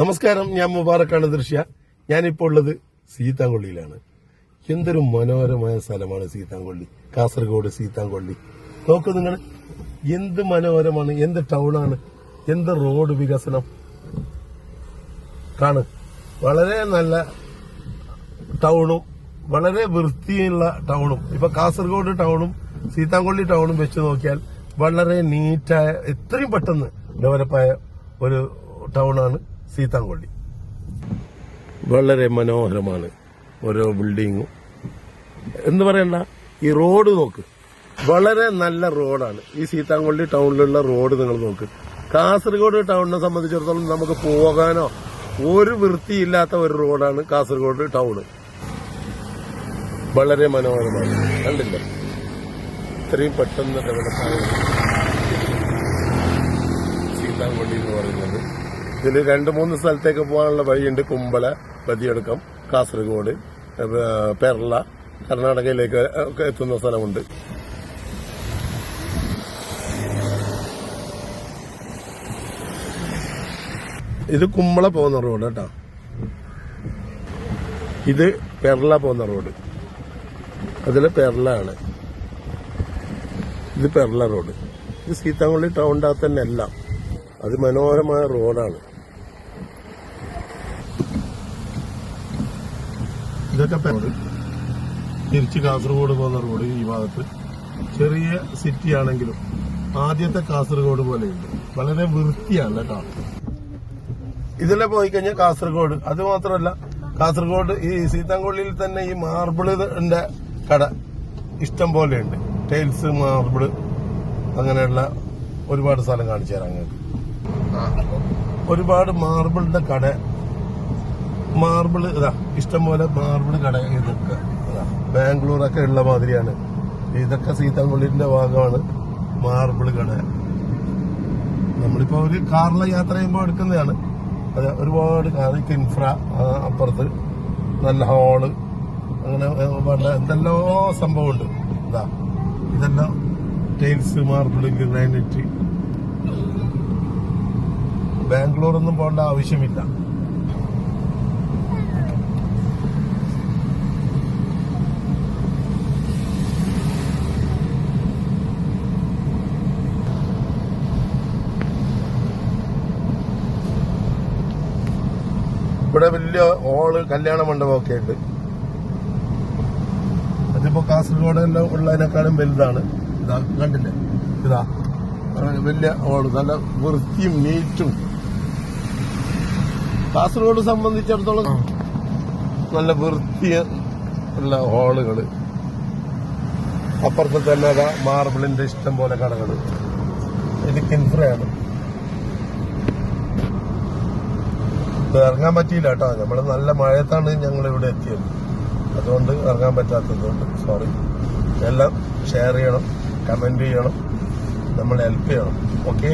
നമസ്കാരം, ഞാൻ മുബാറക്കാണ് ദൃശ്യ. ഞാനിപ്പോൾ ഉള്ളത് സീതാങ്കൊള്ളിയിലാണ്. എന്തൊരു മനോഹരമായ സ്ഥലമാണ് സീതാങ്കൊള്ളി, കാസർഗോഡ് സീതാങ്കൊള്ളി. നോക്കൂ നിങ്ങൾ, എന്ത് മനോഹരമാണ്, എന്ത് ടൗണാണ്, എന്ത് റോഡ് വികസനം കാണും. വളരെ നല്ല ടൗണും വളരെ വൃത്തിയുള്ള ടൗണും. ഇപ്പൊ കാസർഗോഡ് ടൗണും സീതാങ്കൊള്ളി ടൗണും വെച്ച് നോക്കിയാൽ വളരെ നീറ്റായ, എത്രയും പെട്ടെന്ന് ഡെവലപ്പായ ഒരു ടൗണാണ് സീതാങ്കൊള്ളി. വളരെ മനോഹരമാണ് ഓരോ ബിൽഡിങ്ങും. എന്ന് പറയണ്ട, ഈ റോഡ് നോക്ക്, വളരെ നല്ല റോഡാണ് ഈ സീതാങ്കൊള്ളി ടൗണിലുള്ള റോഡ്. നിങ്ങൾ നോക്ക്, കാസർഗോഡ് ടൗണിനെ സംബന്ധിച്ചിടത്തോളം നമുക്ക് പോകാനോ ഒരു വൃത്തിയില്ലാത്ത ഒരു റോഡാണ് കാസർഗോഡ് ടൗണ്. വളരെ മനോഹരമാണ്, കണ്ടില്ല? ഇത്രയും പെട്ടെന്ന് ഡെവലപ്പായ സീതാങ്കൊള്ളി എന്ന് പറയുന്നത്. ഇതിൽ 2-3 സ്ഥലത്തേക്ക് പോകാനുള്ള വഴിയുണ്ട്. കുമ്പള, ബദിയടുക്കം, കാസർഗോഡ്, പെർള, കർണാടകയിലേക്ക് ഒക്കെ എത്തുന്ന സ്ഥലമുണ്ട്. ഇത് കുമ്പള പോകുന്ന റോഡ് കേട്ടോ. ഇത് പെർള പോകുന്ന റോഡ്. അതില് പെർള ആണ്. ഇത് പെർള റോഡ്. ഇത് സീതാങ്കൊള്ളി ടൗണിന്റെ അകത്ത് തന്നെ എല്ലാം. അത് മനോഹരമായ റോഡാണ്. ഇതൊക്കെ റോഡ് തിരിച്ച് കാസർഗോഡ് പോകുന്ന റോഡ്. ഈ ഭാഗത്ത് ചെറിയ സിറ്റി ആണെങ്കിലും ആദ്യത്തെ കാസർഗോഡ് പോലെയുണ്ട്. വളരെ വൃത്തിയാണ് കേട്ടോ. ഇതിലെ പോയി കഴിഞ്ഞാൽ കാസർഗോഡ്. അത് മാത്രമല്ല, കാസർഗോഡ് ഈ സീതാങ്കൊള്ളിയിൽ തന്നെ ഈ മാർബിളിന്റെ കട ഇഷ്ടം പോലെയുണ്ട്. ടൈൽസ്, മാർബിള്, അങ്ങനെയുള്ള ഒരുപാട് സ്ഥലം കാണിച്ചു തരാം നിങ്ങൾക്ക്. ഒരുപാട് മാർബിളിന്റെ കട, മാർബിള് ഇതാ ഇഷ്ടംപോലെ മാർബിള് കട. ഇതൊക്കെ ബാംഗ്ലൂരൊക്കെ ഉള്ള മാതിരിയാണ്. ഇതൊക്കെ സീതാങ്കൊള്ളിന്റെ ഭാഗമാണ് മാർബിള് കട. നമ്മളിപ്പോ ഒരു കാറിലെ യാത്ര ചെയ്യുമ്പോൾ എടുക്കുന്നതാണ്. അതെ, ഒരുപാട് കാർ. കിൻഫ്ര അപ്പുറത്ത് നല്ല ഹാള്, അങ്ങനെ എന്തെല്ലോ സംഭവമുണ്ട്. ഇതാ ഇതെല്ലാം ടൈൽസ്, മാർബിള്, ഗ്രാനൈറ്റ്. ബാംഗ്ലൂരൊന്നും പോകേണ്ട ആവശ്യമില്ല. ഇവിടെ വലിയ ഹോള്, കല്യാണ മണ്ഡപമൊക്കെ ഉണ്ട്. അതിപ്പോ കാസർഗോഡെല്ലാം ഉള്ളതിനേക്കാളും വലുതാണ്. ഇതാ കണ്ടില്ലേ, ഇതാ വലിയ ഹോള്, നല്ല വൃത്തിയും നീറ്റും. കാസർഗോഡ് സംബന്ധിച്ചിടത്തോളം നല്ല വൃത്തി ഉള്ള ഹോളുകള്. അപ്പുറത്ത് തന്നെ അതാ മാർബിളിന്റെ ഇഷ്ടം പോലെ കടകള്. ഇത് കിൻഫ്രയാണ്. ഇറങ്ങാൻ പറ്റിയില്ല കേട്ടോ. നമ്മള് നല്ല മഴയത്താണ് ഞങ്ങൾ ഇവിടെ എത്തിയത്. അതുകൊണ്ട് ഇറങ്ങാൻ പറ്റാത്തതുകൊണ്ട് സോറി. എല്ലാം ഷെയർ ചെയ്യണം, കമന്റ് ചെയ്യണം, നമ്മളെ ഹെൽപ്പ് ചെയ്യണം. ഓക്കെ.